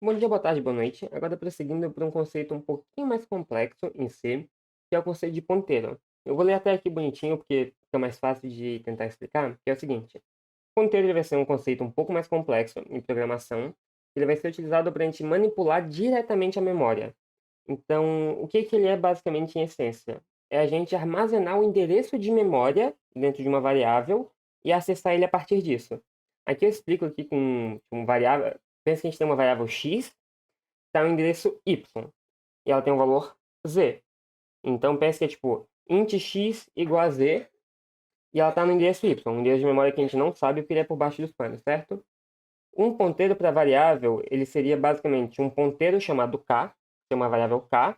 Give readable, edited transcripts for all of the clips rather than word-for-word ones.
Bom dia, boa tarde, boa noite. Agora prosseguindo para um conceito um pouquinho mais complexo em si, que é o conceito de ponteiro. Eu vou ler até aqui bonitinho, porque fica mais fácil de tentar explicar, que é o seguinte. Ponteiro ele vai ser um conceito um pouco mais complexo em programação. Ele vai ser utilizado para a gente manipular diretamente a memória. Então, o que que ele é basicamente em essência? É a gente armazenar o endereço de memória dentro de uma variável e acessar ele a partir disso. Aqui eu explico aqui com variável. Pensa que a gente tem uma variável x, está o endereço y, e ela tem um valor z. Então, pensa que é tipo int x igual a z, e ela está no endereço y, um endereço de memória que a gente não sabe porque ele é por baixo dos panos, certo? Um ponteiro para variável, ele seria basicamente um ponteiro chamado k, que é uma variável k,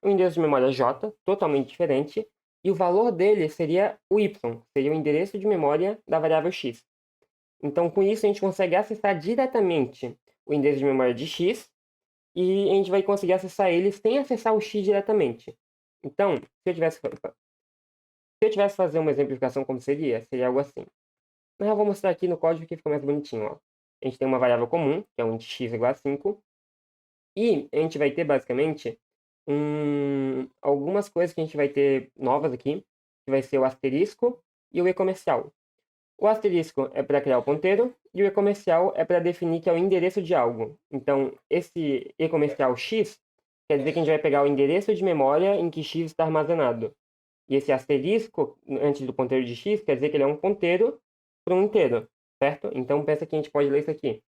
um endereço de memória j, totalmente diferente, e o valor dele seria o y, seria o endereço de memória da variável x. Então, com isso, a gente consegue acessar diretamente o endereço de memória de x, e a gente vai conseguir acessar ele sem acessar o x diretamente. Então, se eu tivesse fazer uma exemplificação como seria algo assim. Mas eu vou mostrar aqui no código que fica mais bonitinho, ó. A gente tem uma variável comum, que é um int x igual a 5, e a gente vai ter basicamente algumas coisas que a gente vai ter novas aqui, que vai ser o asterisco e o e-comercial. O asterisco é para criar o ponteiro e o e-comercial é para definir que é o endereço de algo. Então, esse e-comercial x quer dizer que a gente vai pegar o endereço de memória em que x está armazenado. E esse asterisco, antes do ponteiro de x, quer dizer que ele é um ponteiro para um inteiro, certo? Então, pensa que a gente pode ler isso aqui.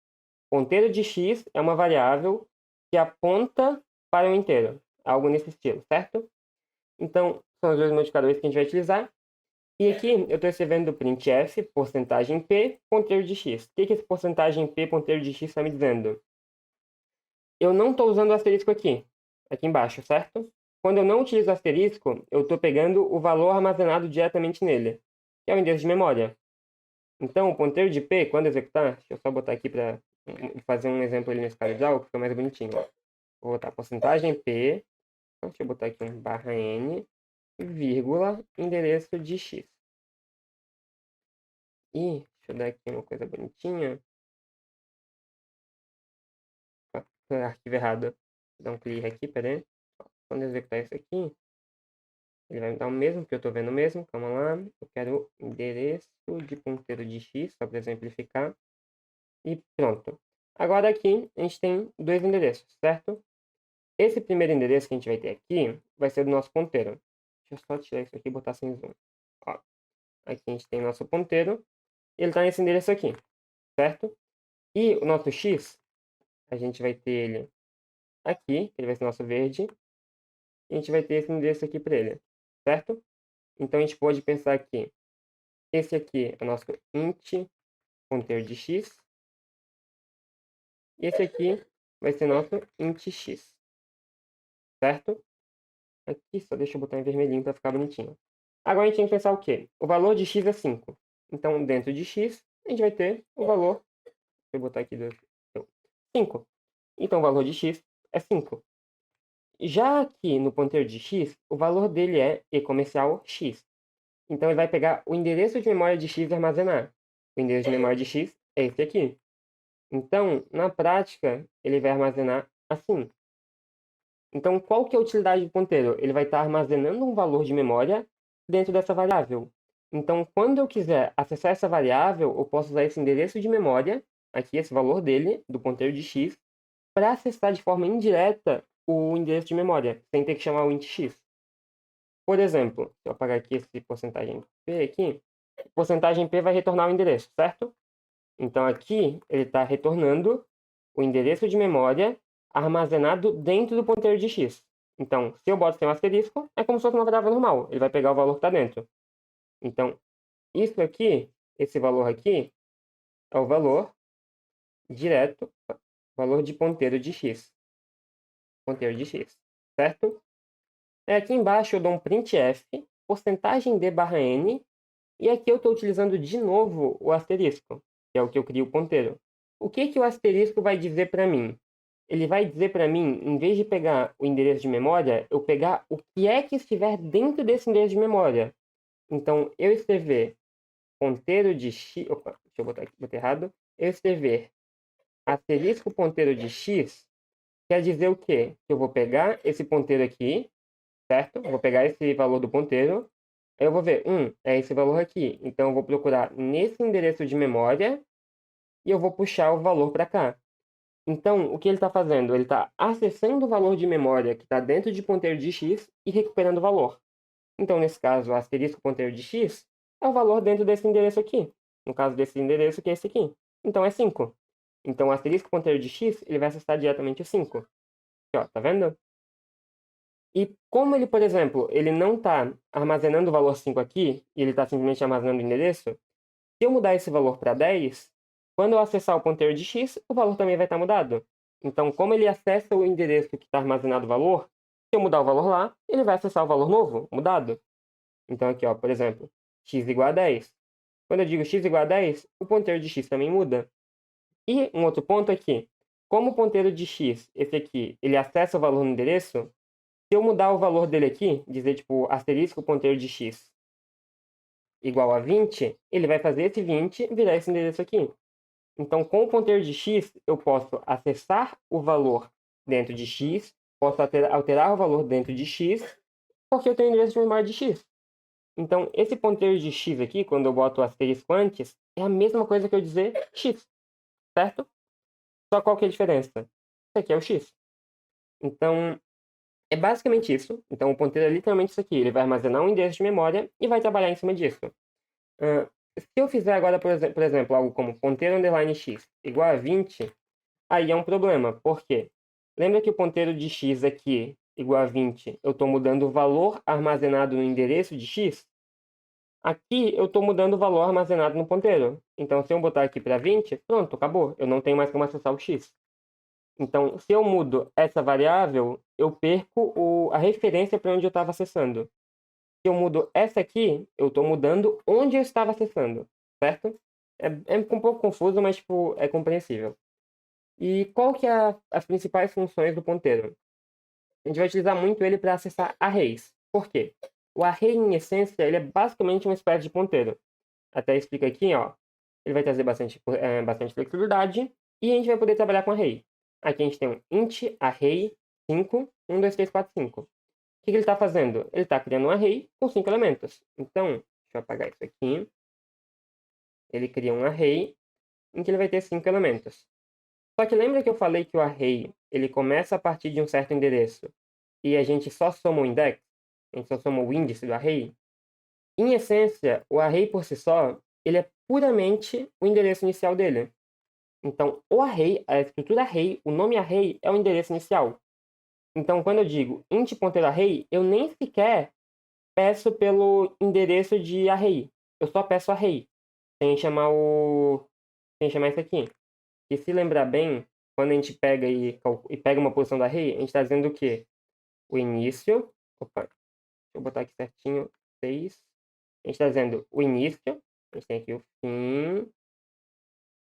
Ponteiro de x é uma variável que aponta para um inteiro. Algo nesse estilo, certo? Então, são os dois modificadores que a gente vai utilizar. E aqui eu estou escrevendo printf, porcentagem p, ponteiro de x. O que esse porcentagem p, ponteiro de x está me dizendo? Eu não estou usando o asterisco aqui embaixo, certo? Quando eu não utilizo o asterisco, eu estou pegando o valor armazenado diretamente nele, que é o endereço de memória. Então, o ponteiro de p, quando executar, deixa eu só botar aqui para fazer um exemplo ali nesse caso de algo, que fica mais bonitinho. Ó. Vou botar porcentagem p, então, deixa eu botar aqui um barra n, vírgula, endereço de x. E deixa eu dar aqui uma coisa bonitinha. Arquivo errado. Vou dar um clear aqui, peraí. Quando eu executar isso aqui, ele vai me dar o mesmo, que eu estou vendo mesmo. Calma lá. Eu quero o endereço de ponteiro de x, só para exemplificar. E pronto. Agora aqui, a gente tem dois endereços, certo? Esse primeiro endereço que a gente vai ter aqui, vai ser do nosso ponteiro. Deixa eu só tirar isso aqui e botar sem zoom. Ó, aqui a gente tem nosso ponteiro. Ele está nesse endereço aqui, certo? E o nosso x, a gente vai ter ele aqui, que ele vai ser nosso verde, e a gente vai ter esse endereço aqui para ele, certo? Então a gente pode pensar que esse aqui é o nosso int ponteiro de x, e esse aqui vai ser nosso int x, certo? Aqui só deixa eu botar em vermelhinho para ficar bonitinho. Agora a gente tem que pensar o quê? O valor de x é 5. Então dentro de x a gente vai ter o valor, deixa eu botar aqui 5. Então o valor de x é 5. Já aqui no ponteiro de x, o valor dele é e-comercial x. Então ele vai pegar o endereço de memória de x e armazenar. O endereço de memória de x é esse aqui. Então, na prática, ele vai armazenar assim. Então, qual que é a utilidade do ponteiro? Ele vai estar armazenando um valor de memória dentro dessa variável. Então, quando eu quiser acessar essa variável, eu posso usar esse endereço de memória, aqui esse valor dele, do ponteiro de x, para acessar de forma indireta o endereço de memória, sem ter que chamar o int x. Por exemplo, se eu apagar aqui esse porcentagem p aqui, porcentagem p vai retornar o endereço, certo? Então aqui ele está retornando o endereço de memória armazenado dentro do ponteiro de x. Então, se eu boto sem um asterisco, é como se fosse uma variável normal. Ele vai pegar o valor que está dentro. Então, isso aqui, esse valor aqui, é o valor direto, valor de ponteiro de x. Ponteiro de x, certo? Aqui embaixo eu dou um printf, porcentagem d barra n, e aqui eu estou utilizando de novo o asterisco, que é o que eu crio o ponteiro. O que que o asterisco vai dizer para mim? Ele vai dizer para mim, em vez de pegar o endereço de memória, eu pegar o que é que estiver dentro desse endereço de memória. Então, eu escrever ponteiro de x... Opa, deixa eu botar aqui, botei errado. Eu escrever asterisco ponteiro de x, quer dizer o quê? Que eu vou pegar esse ponteiro aqui, certo? Eu vou pegar esse valor do ponteiro, aí eu vou ver, é esse valor aqui. Então, eu vou procurar nesse endereço de memória e eu vou puxar o valor para cá. Então, o que ele está fazendo? Ele está acessando o valor de memória que está dentro de ponteiro de x e recuperando o valor. Então, nesse caso, o asterisco ponteiro de x é o valor dentro desse endereço aqui. No caso desse endereço, que é esse aqui. Então, é 5. Então, o asterisco ponteiro de x, ele vai acessar diretamente o 5. Aqui, ó, tá vendo? E como ele, por exemplo, ele não está armazenando o valor 5 aqui, e ele está simplesmente armazenando o endereço, se eu mudar esse valor para 10, quando eu acessar o ponteiro de x, o valor também vai estar mudado. Então, como ele acessa o endereço que está armazenado o valor, se eu mudar o valor lá, ele vai acessar o valor novo, mudado. Então, aqui, ó, por exemplo, x igual a 10. Quando eu digo x igual a 10, o ponteiro de x também muda. E um outro ponto é que, como o ponteiro de x, esse aqui, ele acessa o valor no endereço, se eu mudar o valor dele aqui, dizer tipo asterisco ponteiro de x igual a 20, ele vai fazer esse 20 virar esse endereço aqui. Então, com o ponteiro de x, eu posso acessar o valor dentro de x, posso alterar o valor dentro de x, porque eu tenho o endereço de memória de x. Então, esse ponteiro de x aqui, quando eu boto o asterisco antes, é a mesma coisa que eu dizer x, certo? Só qual que é a diferença? Isso aqui é o x. Então, é basicamente isso. Então, o ponteiro é literalmente isso aqui. Ele vai armazenar um endereço de memória e vai trabalhar em cima disso. Se eu fizer agora, por exemplo, algo como ponteiro underline x igual a 20, aí é um problema. Por quê? Lembra que o ponteiro de x aqui igual a 20, eu estou mudando o valor armazenado no endereço de x? Aqui eu estou mudando o valor armazenado no ponteiro. Então, se eu botar aqui para 20, pronto, acabou. Eu não tenho mais como acessar o x. Então, se eu mudo essa variável, eu perco a referência para onde eu estava acessando. Se eu mudo essa aqui, eu estou mudando onde eu estava acessando, certo? É um pouco confuso, mas tipo, é compreensível. E qual que é as principais funções do ponteiro? A gente vai utilizar muito ele para acessar arrays. Por quê? O array, em essência, ele é basicamente uma espécie de ponteiro. Até explica aqui, ó. Ele vai trazer bastante flexibilidade e a gente vai poder trabalhar com array. Aqui a gente tem um int array 5, 1, 2, 3, 4, 5. O que ele está fazendo? Ele está criando um array com 5 elementos. Então, deixa eu apagar isso aqui. Ele cria um array em que ele vai ter 5 elementos. Só que lembra que eu falei que o array ele começa a partir de um certo endereço e a gente só soma o index? A gente só soma o índice do array? Em essência, o array por si só, ele é puramente o endereço inicial dele. Então, o array, a estrutura array, o nome array é o endereço inicial. Então, quando eu digo int.array, eu nem sequer peço pelo endereço de array. Eu só peço array, sem chamar isso aqui. E se lembrar bem, quando a gente pega e pega uma posição do array, a gente está dizendo o quê? O início. Opa, deixa eu botar aqui certinho. 6. A gente está dizendo o início. A gente tem aqui o fim.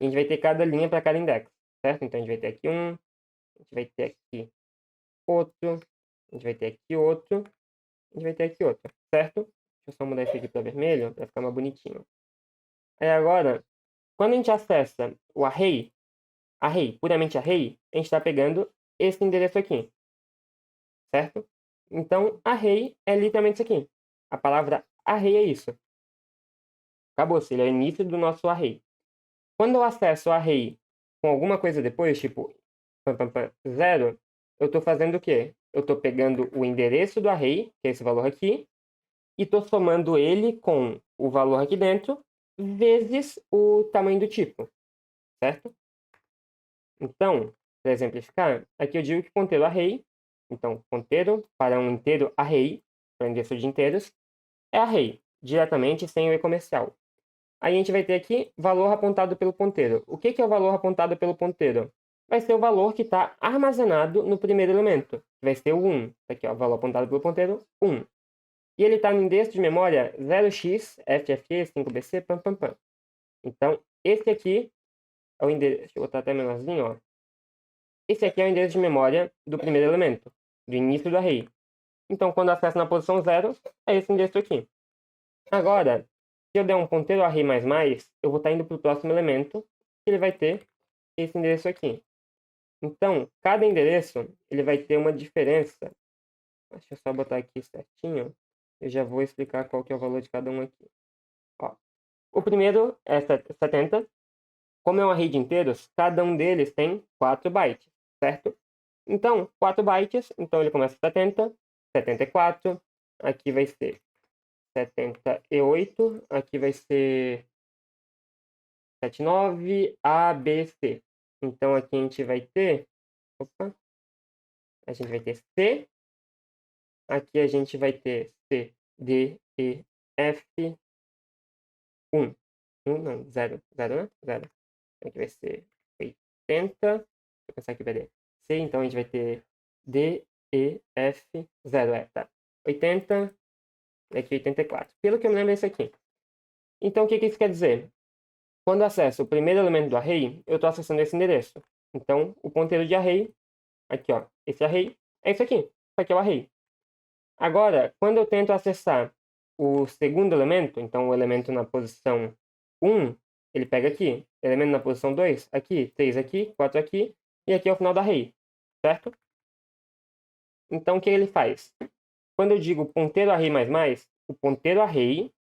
A gente vai ter cada linha para cada index, certo? Então a gente vai ter aqui um. A gente vai ter aqui outro. A gente vai ter aqui outro. A gente vai ter aqui outro, certo? Deixa eu só mudar isso aqui para vermelho para ficar mais bonitinho. Aí agora, quando a gente acessa o array, puramente array, a gente está pegando esse endereço aqui, certo? Então, array é literalmente isso aqui. A palavra array é isso. Acabou-se, ele é o início do nosso array. Quando eu acesso o array com alguma coisa depois, tipo 0, eu estou fazendo o quê? Eu estou pegando o endereço do array, que é esse valor aqui, e estou somando ele com o valor aqui dentro, vezes o tamanho do tipo, certo? Então, para exemplificar, aqui eu digo que ponteiro array, então ponteiro para um inteiro array, para um endereço de inteiros, é array, diretamente sem o e-comercial. Aí a gente vai ter aqui valor apontado pelo ponteiro. O que é o valor apontado pelo ponteiro? Vai ser o valor que está armazenado no primeiro elemento. Vai ser o 1. Aqui, ó, valor apontado pelo ponteiro, 1. E ele está no endereço de memória 0x, FFE, 5BC, pam, pam, pam. Então, esse aqui é o endereço. Deixa eu botar até menorzinho, ó. Esse aqui é o endereço de memória do primeiro elemento, do início do array. Então, quando eu acesso na posição 0, é esse endereço aqui. Agora, se eu der um ponteiro array mais, eu vou estar indo para o próximo elemento, que ele vai ter esse endereço aqui. Então, cada endereço ele vai ter uma diferença. Deixa eu só botar aqui certinho. Eu já vou explicar qual que é o valor de cada um aqui. Ó, o primeiro é 70. Como é um array de inteiros, cada um deles tem 4 bytes, certo? Então, 4 bytes, então ele começa 70, 74, aqui vai ser 78, aqui vai ser 79, A, B, C. Então, aqui a gente vai ter... Opa! A gente vai ter C. Aqui a gente vai ter C, D, E, F, 1. 1 não, 0. 0, né? 0. Aqui vai ser 80. Deixa eu pensar aqui, peraí. C, então a gente vai ter D, E, F, 0. Tá. 80. E aqui 84. Pelo que eu me lembro é isso aqui. Então, o que isso quer dizer? Quando eu acesso o primeiro elemento do array, eu estou acessando esse endereço. Então, o ponteiro de array, aqui ó, esse array, é isso aqui. Isso aqui é o array. Agora, quando eu tento acessar o segundo elemento, então o elemento na posição 1, ele pega aqui. Elemento na posição 2, aqui. 3 aqui, 4 aqui. E aqui é o final do array, certo? Então, o que ele faz? Quando eu digo ponteiro array mais, o ponteiro array,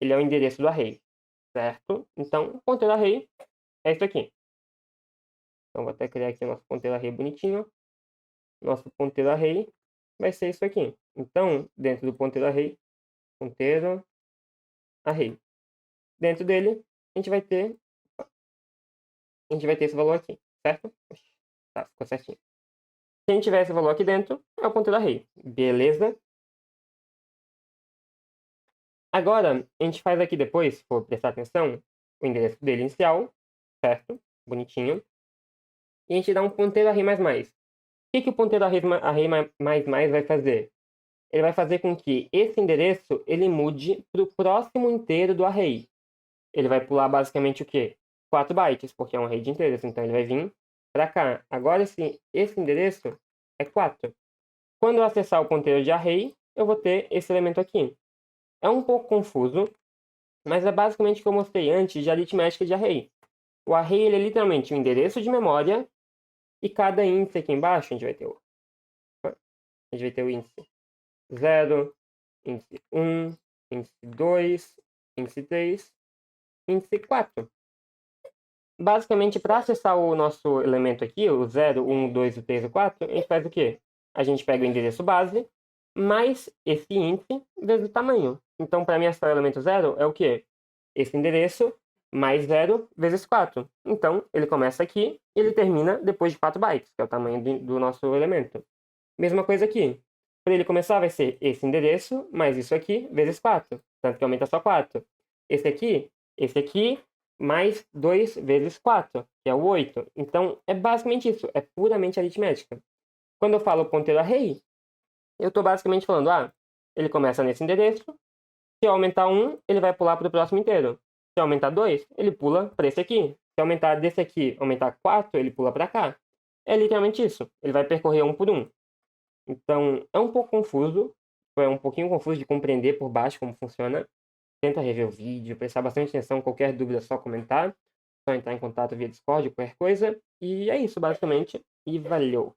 ele é o endereço do array, certo? Então, o ponteiro array é isso aqui. Então, vou até criar aqui o nosso ponteiro array bonitinho. Nosso ponteiro array vai ser isso aqui. Então, dentro do ponteiro array, dentro dele, a gente vai ter esse valor aqui, certo? Tá, ficou certinho. Se a gente tiver esse valor aqui dentro, é o ponteiro array. Beleza? Agora, a gente faz aqui depois, se for prestar atenção, o endereço dele inicial, certo? Bonitinho. E a gente dá um ponteiro array mais. O que o ponteiro array mais vai fazer? Ele vai fazer com que esse endereço ele mude para o próximo inteiro do array. Ele vai pular basicamente o quê? 4 bytes, porque é um array de inteiros. Então ele vai vir para cá. Agora esse endereço é 4. Quando eu acessar o ponteiro de array, eu vou ter esse elemento aqui. É um pouco confuso, mas é basicamente o que eu mostrei antes de aritmética de array. O array ele é literalmente um endereço de memória e cada índice aqui embaixo, a gente vai ter o índice 0, índice 1, índice 2, índice 3, índice 4. Basicamente, para acessar o nosso elemento aqui, o 0, 1, 2, 3 e 4, a gente faz o quê? A gente pega o endereço base, mais esse índice vezes o tamanho. Então, para mim, acessar o elemento 0 é o quê? Esse endereço mais 0 vezes 4. Então, ele começa aqui e ele termina depois de 4 bytes, que é o tamanho do nosso elemento. Mesma coisa aqui. Para ele começar, vai ser esse endereço mais isso aqui vezes 4. Tanto que aumenta só 4. Esse aqui, mais 2 vezes 4, que é o 8. Então, é basicamente isso. É puramente aritmética. Quando eu falo ponteiro array, eu estou basicamente falando, ele começa nesse endereço. Se eu aumentar 1, ele vai pular para o próximo inteiro. Se eu aumentar 2, ele pula para esse aqui. Se aumentar desse aqui, aumentar 4, ele pula para cá. É literalmente isso. Ele vai percorrer um por um. Então, é um pouco confuso. É um pouquinho confuso de compreender por baixo como funciona. Tenta rever o vídeo, prestar bastante atenção. Qualquer dúvida é só comentar. Só entrar em contato via Discord, qualquer coisa. E é isso, basicamente. E valeu!